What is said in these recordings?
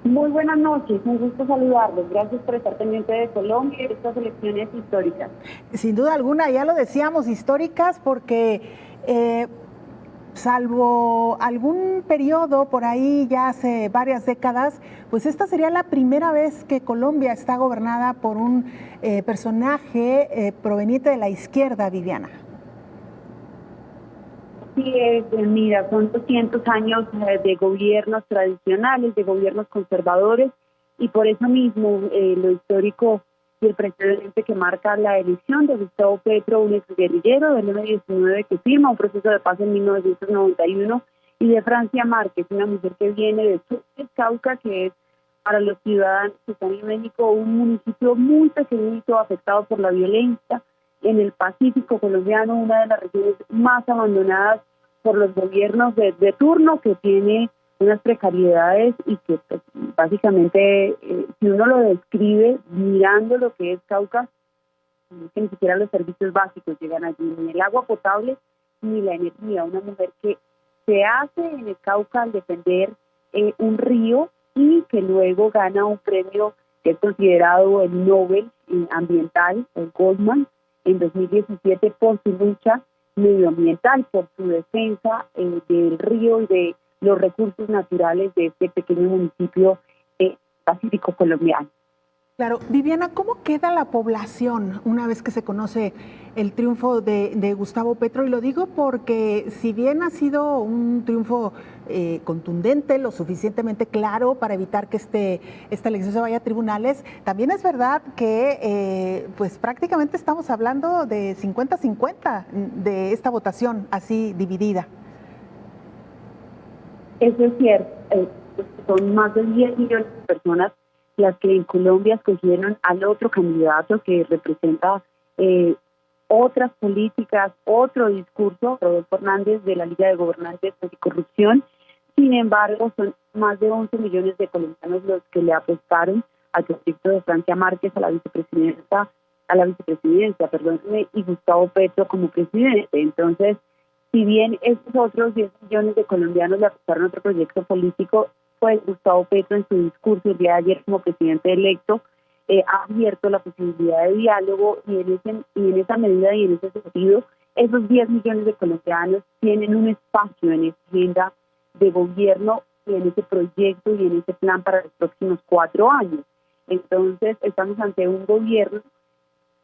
Muy buenas noches, un gusto saludarlos. Gracias por estar pendiente de Colombia y de estas elecciones históricas. Sin duda alguna, ya lo decíamos, históricas, porque salvo algún periodo por ahí ya hace varias décadas, pues esta sería la primera vez que Colombia está gobernada por un personaje proveniente de la izquierda, Viviana. Sí, mira, son 200 años de gobiernos tradicionales, de gobiernos conservadores, y por eso mismo lo histórico y el precedente que marca la elección de Gustavo Petro, un exguerrillero del M-19 que firma un proceso de paz en 1991, y de Francia Márquez, una mujer que viene de Sucres, Cauca, que es para los ciudadanos que están en México un municipio muy pequeñito afectado por la violencia en el Pacífico colombiano, una de las regiones más abandonadas por los gobiernos de turno, que tiene unas precariedades y que pues, básicamente, si uno lo describe mirando lo que es Cauca, que ni siquiera los servicios básicos llegan allí, ni el agua potable ni la energía. Una mujer que se hace en el Cauca al defender un río y que luego gana un premio que es considerado el Nobel ambiental, el Goldman, en 2017 por su lucha medioambiental, por su defensa del río y de los recursos naturales de este pequeño municipio pacífico colombiano. Claro, Viviana, ¿cómo queda la población una vez que se conoce el triunfo de Gustavo Petro? Y lo digo porque si bien ha sido un triunfo contundente, lo suficientemente claro para evitar que esta elección se vaya a tribunales, también es verdad que pues prácticamente estamos hablando de 50-50 de esta votación así dividida. Eso es cierto, son más de 10 millones de personas las que en Colombia escogieron al otro candidato que representa otras políticas, otro discurso, Rodolfo Hernández, de la Liga de Gobernantes Anticorrupción. Sin embargo, son más de 11 millones de colombianos los que le apostaron al proyecto de Francia Márquez, a la vicepresidencia, y Gustavo Petro como presidente. Entonces, si bien estos otros 10 millones de colombianos le apostaron a otro proyecto político, pues Gustavo Petro en su discurso el día de ayer como presidente electo ha abierto la posibilidad de diálogo, y en esa medida y en ese sentido, esos 10 millones de colombianos tienen un espacio en esa agenda de gobierno y en ese proyecto y en ese plan para los próximos 4 años. Entonces, estamos ante un gobierno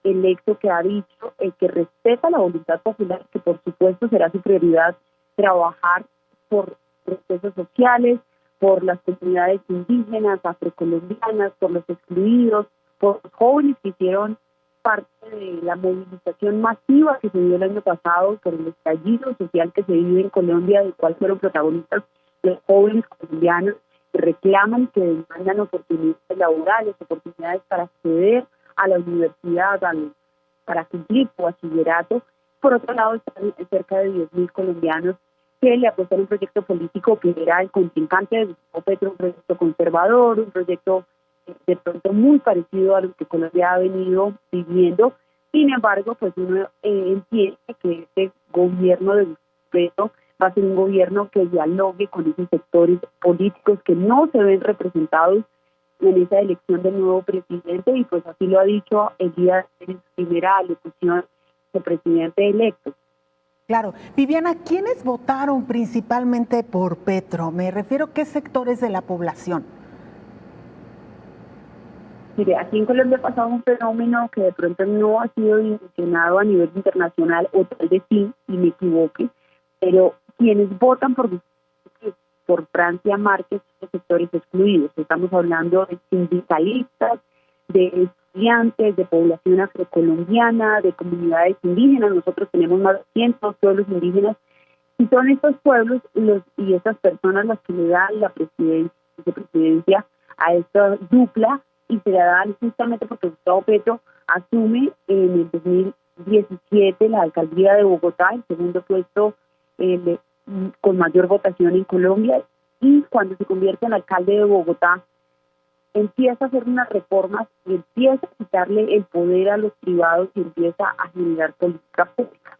electo que ha dicho que respeta la voluntad popular, que por supuesto será su prioridad trabajar por procesos sociales, por las comunidades indígenas, afrocolombianas, por los excluidos, por los jóvenes que hicieron parte de la movilización masiva que se dio el año pasado, por el estallido social que se vive en Colombia, del cual fueron protagonistas los jóvenes colombianos que reclaman, que demandan oportunidades laborales, oportunidades para acceder a la universidad, para cumplir su bachillerato. Por otro lado, están cerca de 10.000 colombianos que le apostaron un proyecto político que era el contrincante de Gustavo Petro, un proyecto conservador, un proyecto de pronto muy parecido a lo que Colombia ha venido viviendo. Sin embargo, pues uno entiende que este gobierno de Gustavo Petro va a ser un gobierno que dialogue con esos sectores políticos que no se ven representados en esa elección del nuevo presidente, y pues así lo ha dicho el día de su primera alocución de presidente electo. Claro. Viviana, ¿quiénes votaron principalmente por Petro? Me refiero a qué sectores de la población. Mire, aquí en Colombia ha pasado un fenómeno que de pronto no ha sido dimensionado a nivel internacional, o tal vez sí, y me equivoque, pero quienes votan por Francia Márquez son sectores excluidos. Estamos hablando de sindicalistas, de estudiantes, de población afrocolombiana, de comunidades indígenas. Nosotros tenemos más de 100 pueblos indígenas, y son estos pueblos y estas personas las que le dan la vicepresidencia a esta dupla, y se la dan justamente porque Gustavo Petro asume en el 2017 la alcaldía de Bogotá, el segundo puesto con mayor votación en Colombia, y cuando se convierte en alcalde de Bogotá empieza a hacer unas reformas y empieza a quitarle el poder a los privados y empieza a generar política pública.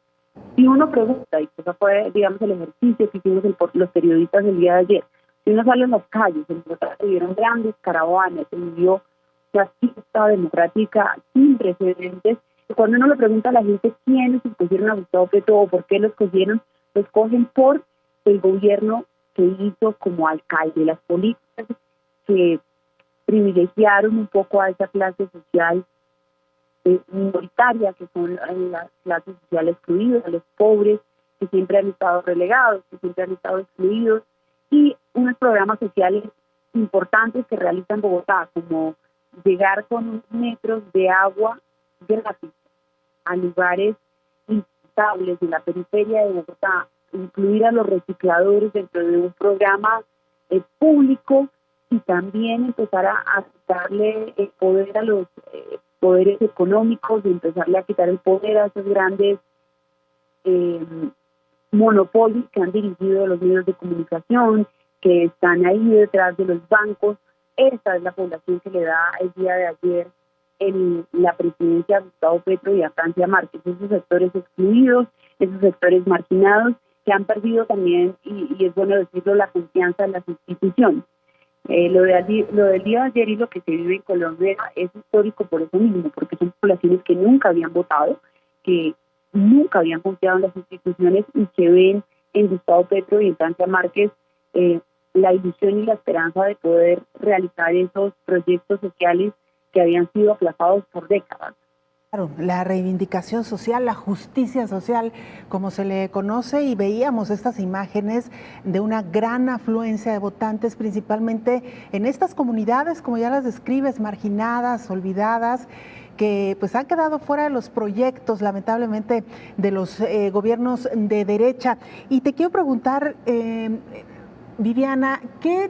Y uno pregunta, y eso fue, digamos, el ejercicio que hicimos los periodistas el día de ayer, Si uno sale a las calles, en Bogotá se vieron grandes caravanas, se vivió una fiesta democrática sin precedentes. Y cuando uno le pregunta a la gente quiénes escogieron a Gustavo Petro o por qué lo escogieron, lo escogen por el gobierno que hizo como alcalde, las políticas que privilegiaron un poco a esa clase social minoritaria, que son las clases sociales excluidas, a los pobres, que siempre han estado relegados, que siempre han estado excluidos, y unos programas sociales importantes que realiza en Bogotá, como llegar con unos metros de agua gratis a lugares inestables de la periferia de Bogotá, incluir a los recicladores dentro de un programa público y también empezar a quitarle el poder a los poderes económicos y empezarle a quitar el poder a esos grandes monopolios que han dirigido los medios de comunicación, que están ahí detrás de los bancos. Esa es la población que le da el día de ayer en la presidencia a Gustavo Petro y a Francia Márquez, esos sectores excluidos, esos sectores marginados que han perdido también, y es bueno decirlo, la confianza en las instituciones. Lo del día de ayer y lo que se vive en Colombia es histórico por eso mismo, porque son poblaciones que nunca habían votado, que nunca habían confiado en las instituciones y que ven en Gustavo Petro y en Francia Márquez la ilusión y la esperanza de poder realizar esos proyectos sociales que habían sido aplazados por décadas. Claro, la reivindicación social, la justicia social, como se le conoce, y veíamos estas imágenes de una gran afluencia de votantes, principalmente en estas comunidades, como ya las describes, marginadas, olvidadas, que pues han quedado fuera de los proyectos, lamentablemente, de los gobiernos de derecha. Y te quiero preguntar, Viviana, ¿qué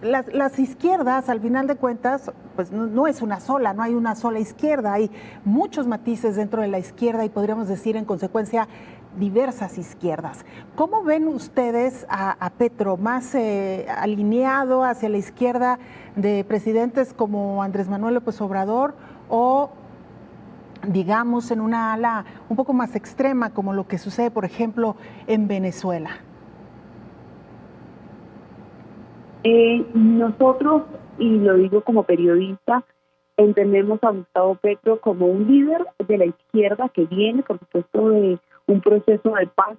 las izquierdas, al final de cuentas, pues no es una sola, no hay una sola izquierda, hay muchos matices dentro de la izquierda y podríamos decir en consecuencia diversas izquierdas. ¿Cómo ven ustedes a Petro más alineado hacia la izquierda de presidentes como Andrés Manuel López Obrador o digamos en una ala un poco más extrema como lo que sucede, por ejemplo, en Venezuela? Nosotros, y lo digo como periodista, entendemos a Gustavo Petro como un líder de la izquierda que viene, por supuesto, de un proceso de paz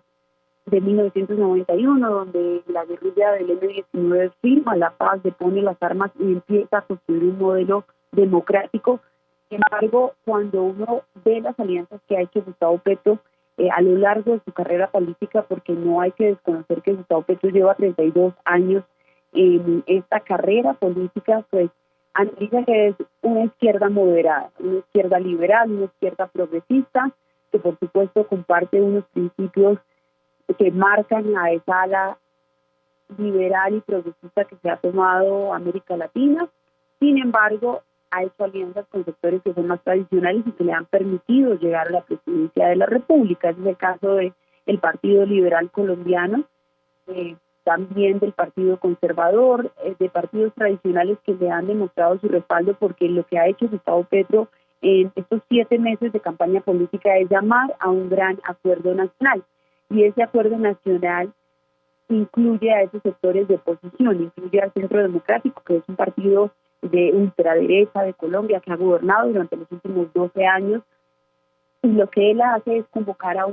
de 1991, donde la guerrilla del M-19 firma la paz, depone las armas y empieza a construir un modelo democrático. Sin embargo, cuando uno ve las alianzas que ha hecho Gustavo Petro a lo largo de su carrera política, porque no hay que desconocer que Gustavo Petro lleva 32 años en esta carrera política, pues analiza que es una izquierda moderada, una izquierda liberal, una izquierda progresista, que por supuesto comparte unos principios que marcan a esa ala liberal y progresista que se ha tomado América Latina. Sin embargo, ha hecho alianzas con sectores que son más tradicionales y que le han permitido llegar a la presidencia de la República. Ese es el caso del Partido Liberal Colombiano, también del Partido Conservador, de partidos tradicionales que le han demostrado su respaldo, porque lo que ha hecho Gustavo Petro en estos 7 meses de campaña política es llamar a un gran acuerdo nacional. Y ese acuerdo nacional incluye a esos sectores de oposición, incluye al Centro Democrático, que es un partido de ultraderecha de Colombia que ha gobernado durante los últimos 12 años, y lo que él hace es convocar a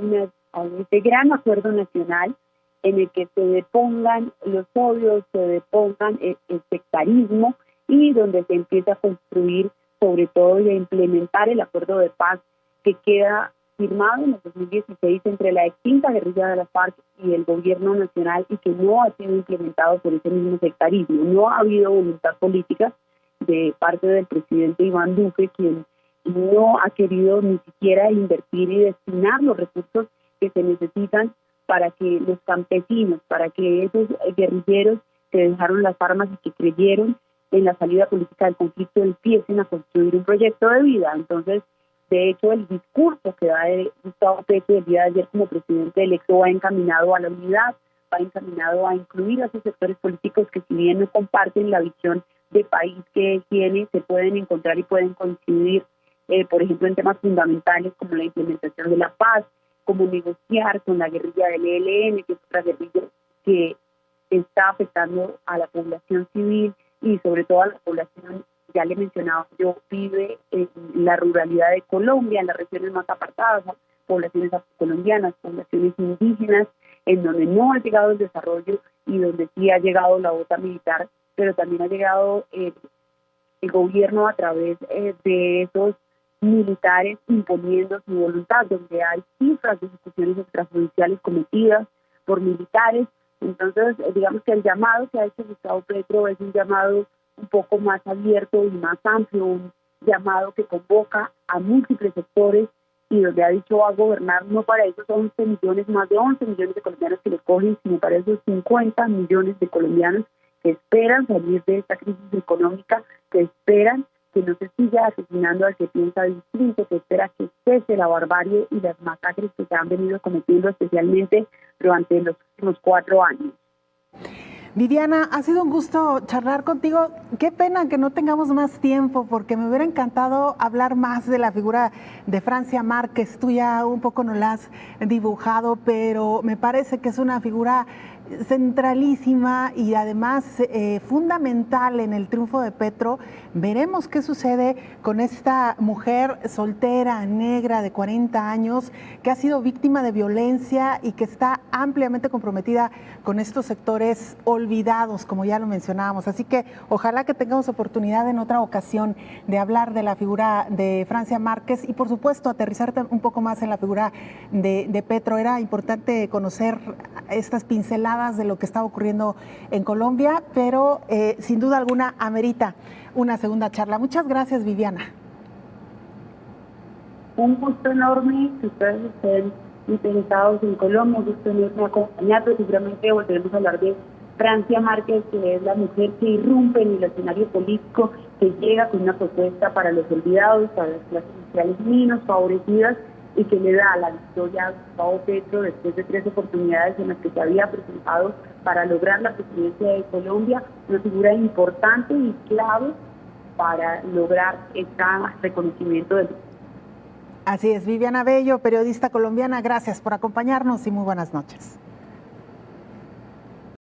este gran acuerdo nacional en el que se depongan los odios, se depongan el sectarismo y donde se empieza a construir sobre todo y a implementar el acuerdo de paz que queda firmado en el 2016 entre la extinta guerrilla de la FARC y el gobierno nacional y que no ha sido implementado por ese mismo sectarismo. No ha habido voluntad política de parte del presidente Iván Duque, quien no ha querido ni siquiera invertir y destinar los recursos que se necesitan para que los campesinos, para que esos guerrilleros que dejaron las armas y que creyeron en la salida política del conflicto empiecen a construir un proyecto de vida. Entonces, de hecho, el discurso que da Gustavo Petro el día de ayer como presidente electo va encaminado a la unidad, va encaminado a incluir a esos sectores políticos que si bien no comparten la visión de país que él tiene, se pueden encontrar y pueden coincidir, por ejemplo, en temas fundamentales como la implementación de la paz, como negociar con la guerrilla del ELN, que es otra guerrilla que está afectando a la población civil y sobre todo a la población, ya le mencionaba, yo vive en la ruralidad de Colombia, en las regiones más apartadas, poblaciones afrocolombianas, poblaciones indígenas, en donde no ha llegado el desarrollo y donde sí ha llegado la bota militar, pero también ha llegado el gobierno a través de esos militares imponiendo su voluntad, donde hay cifras de ejecuciones extrajudiciales cometidas por militares. Entonces, digamos que el llamado que ha hecho Gustavo Petro es un llamado un poco más abierto y más amplio, un llamado que convoca a múltiples sectores y donde ha dicho va a gobernar no para esos 11 millones, más de 11 millones de colombianos que le cogen, sino para esos 50 millones de colombianos que esperan salir de esta crisis económica, que esperan que no se siga asesinando al que piensa distinto, que espera que cese la barbarie y las masacres que se han venido cometiendo especialmente durante los últimos 4 años. Viviana, ha sido un gusto charlar contigo. Qué pena que no tengamos más tiempo, porque me hubiera encantado hablar más de la figura de Francia Márquez. Tú ya un poco nos la has dibujado, pero me parece que es una figura centralísima y además fundamental en el triunfo de Petro. Veremos qué sucede con esta mujer soltera, negra, de 40 años, que ha sido víctima de violencia y que está ampliamente comprometida con estos sectores olvidados, como ya lo mencionábamos. Así que ojalá que tengamos oportunidad en otra ocasión de hablar de la figura de Francia Márquez y, por supuesto, aterrizar un poco más en la figura de Petro. Era importante conocer estas pinceladas de lo que está ocurriendo en Colombia, pero sin duda alguna amerita una segunda charla. Muchas gracias, Viviana. Un gusto enorme que ustedes estén interesados en Colombia, un gusto enorme acompañarlos. Seguramente volveremos a hablar de Francia Márquez, que es la mujer que irrumpe en el escenario político, que llega con una propuesta para los olvidados, para las clases sociales menos favorecidas, y que le da la victoria a Gustavo Petro después de 3 oportunidades en las que se había presentado para lograr la presidencia de Colombia, una figura importante y clave para lograr este reconocimiento del... Así es, Viviana Bello, periodista colombiana, gracias por acompañarnos y muy buenas noches.